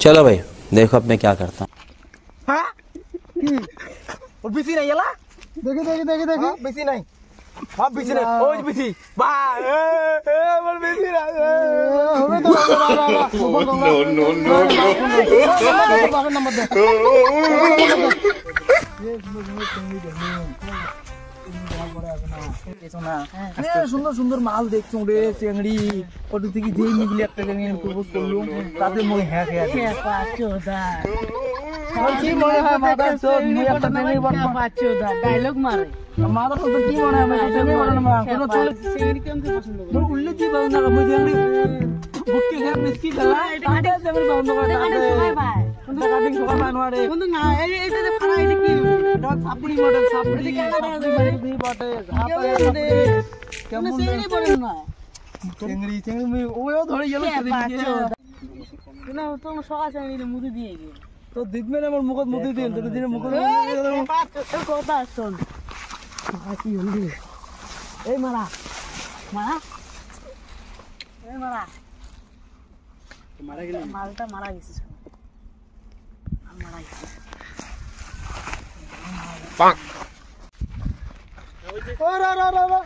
चलो भाई देखो अब मैं क्या करता हूँ। হ্যাঁ কি ওর বেশি নাই এলা দেখি দেখি দেখি দেখি বেশি নাই সব বেশি নাই ওই বেশি বা আমার বেশি নাই হবে তো নো নো নো বাবার নাম্বার দে সুন্দর সুন্দর মাল দেখছো রে চেংড়ি ওটা থেকে যেই নিগলি একটা চেংড়ি প্রপোজ করলুম তাতে মই হ্যাঁ হ্যাঁ পাঁচোদা কি মনে হয় মাদার চোদ মই একটা চেংড়ি বড় পাঁচোদা ডায়লগ মারে মাদার চোদ কি মনে হয় আমি চেংড়ি বড় না কোন চলে চেংড়ি কেমন পছন্দ করে মোর উল্লে কি বাউ না মই চেংড়ি বুটকে খেয়ে মিষ্টি খেলা এটা চেংড়ি বাউ না এটা সবাই ভাই কোন কাটিং সবাই মানওয়ারে কোন না এটা যে ফাড়া এটা কি এটা সাপুরি মডেল সাপুরি দি বটে ঝাপে কেমন চেংড়ি পড়ে না চেংড়ি চেংড়ি মই ওও ধরে গেল না তো সকা চেংড়ি মুদি দিয়ে গেল তো দিদমে আমার মুখত মুদি দিল তো দিনে মুখত কথা শুন কি হলি এই মারা মারা এই মারা মারা গেল মালটা মারা গেছে আর মারা গেছে পাক ওরে রে রে রে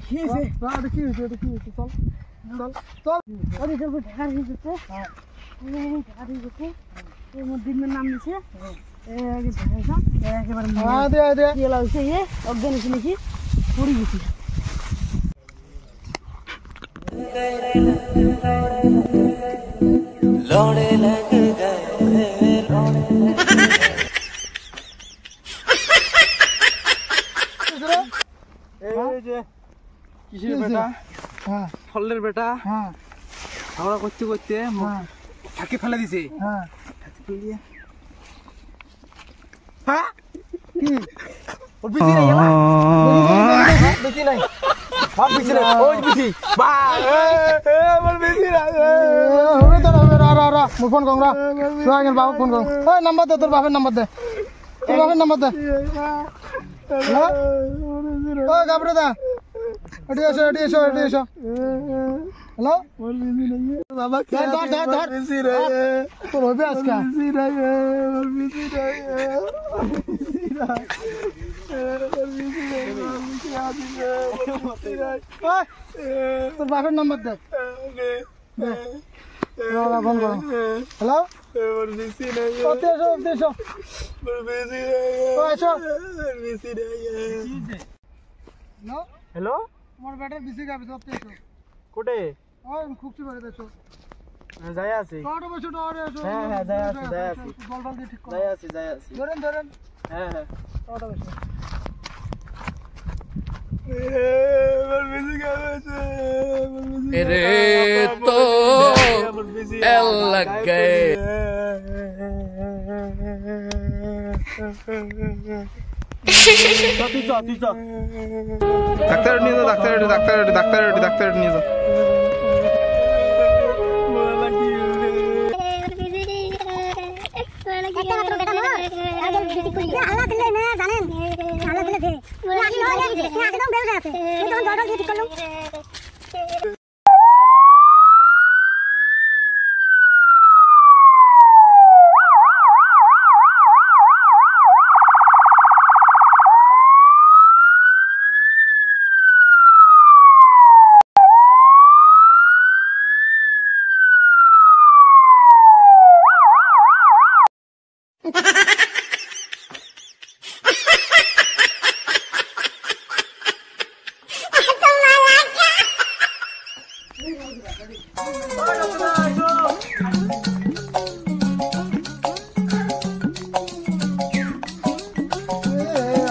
কি হইছে বাদ কি হইছে তো কি হইছে চল চল চল আরে চল ঢাকা হইছে হ্যাঁ এই ঢাকা হইছে এই মদিনের নাম নিছে এই ঢাকা একেবারে দে দে কি লাগছে এই অজ্ঞান হইছে নাকি পড়ি গেছি লড়ে লগ গয়ে এই যে কিসের বেটা হ্যাঁ ফলের বেটা হ্যাঁ আমরা করতে করতে হ্যাঁ ঠাকি ফেলে দিছে হ্যাঁ ঠাকি ফেলে দিয়ে হ্যাঁ কি ওর বেশি নাই এলা বেশি নাই সব বেশি নাই ওই বেশি বা আমার বেশি নাই হবে তো হবে রা মুই ফোন করং রা তুই আগে বাবা ফোন কর ওই নাম্বার দে তোর বাবার নাম্বার দে তোর বাবার নাম্বার দে হ্যালো ও গাবরে দা এডি এসো হ্যালো বাবা কে ধর বেশি রে তোর হবে আজকে বেশি রে বেশি রে তোর বাবার নাম্বার দে ফোন করো হ্যালো হ্যালো তোমার ব্যাটার বিসি গাবি সবতে এসো কোটে ওই খুকছি বাড়ি দেছো যাই আছি টোটো বসো টোরে এসো হ্যাঁ যাই আছি বল বল দিয়ে ঠিক করো যাই আছি ধরেন হ্যাঁ টোটো বসো मेरे तो एल लग गए ডাক্তার নিয়ে যাও ডাক্তার নিয়ে যাও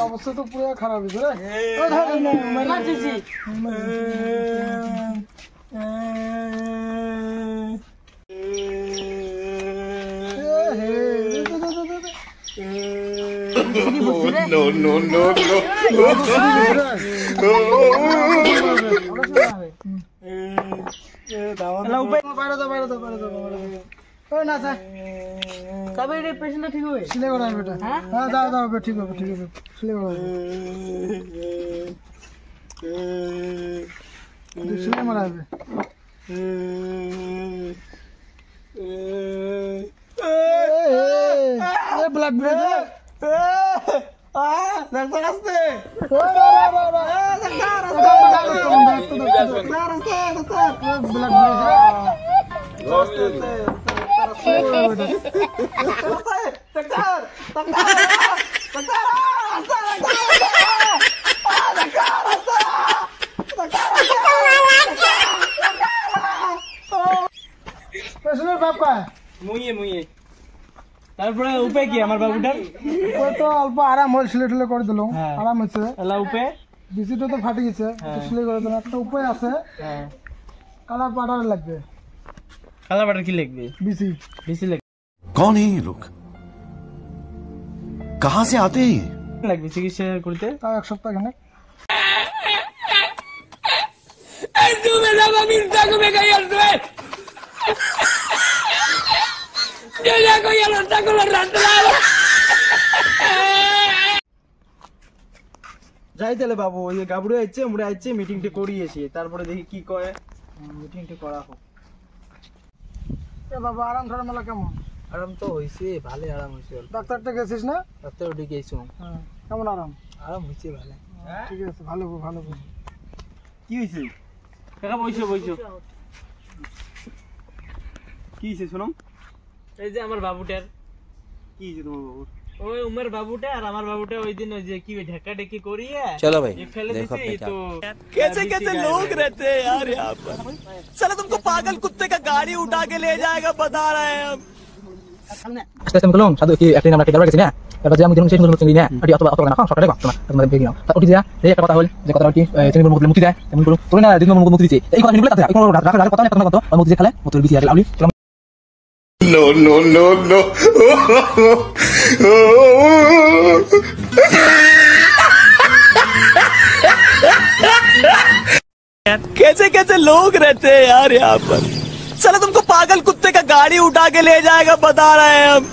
অবস্থা তো পুরো খারাপ হয়েছে कब ये पेशेंट ठीक हुए सिले करा बेटा हां जाओ ठीक है सिले करा सिले मरा ব্লাড বেরোছে ডাক্তার আসছে তারপরে উপায় কি আমার বাবুটার ওই তো অল্প আরাম হল, সিলে টিলে করে দিল, আরাম হচ্ছে। উপায় বিসিটা তো ফাটে গেছে, সিলে করে দিল। একটা উপায় আছে, কালার পাউডার লাগবে। কালা বাটার কি লিখবে? বিসি বেশি कौन है ये लोग, कहाँ से आते हैं ये? লাগবে চিকিৎসা করতে। তাও এক সপ্তাহ খানে। যাই তাহলে বাবু, ওই যে গাবড়ে আইছে, মুড়ে আইছে, মিটিংটা করিয়েছি, তারপরে দেখি কি কয়। মিটিংটা করা হোক। বাবা আরাম ঠাড়া মেলা কেমন? আরাম তো হয়েছে, ভালো আরাম হয়েছে। ডাক্তারটা গেছিস না? ডাক্তার ডেকেছো? কেমন আরাম? আরাম হয়েছে ভালো। ঠিক আছে, ভালো ভালো। কি হয়েছে কাকা? বইছো বইছো। কি হয়েছে শোনো? এই যে আমার বাবুটার। কি হয়েছে তোমার বাবুর? ওই উমের বাবুটা আর আমার বাবুটা ওই দিন ওই যে কি ঢাকা ঢেকি করিয়ে चलो भाई ये ফেলে देखो দিছি। अपने क्या তো कैसे कैसे लोग रहते हैं यार यहाँ पर। साला तुमको पागल कुत्ते का गाड़ी उठा के ले जाएगा, बता रहे हैं हम। আস্তে আস্তে বললাম সাধু কি একটা আমরা কেদার গেছি না, এবার যে আমি দিন সেই সুন্দর চিংড়ি না আটি অত অত না খাও সকালে খাও তোমার বেগি নাও ওটি দিয়া এই একটা কথা হল যে কথা কি চিংড়ি মুখে মুতি দেয় এমন বলো তোর না দিন মুখে মুতি দিছে এই কথা শুনলে তাতে কোনো রাত রাত কথা না কথা মুতি দিয়ে খেলে মুতির বিসি আর লাউলি No, no, no, no. कैसे कैसे लोग रहते हैं यार यहाँ पर। साला तुमको पागल कुत्ते का गाड़ी उठा के ले जाएगा, बता रहे हैं हम।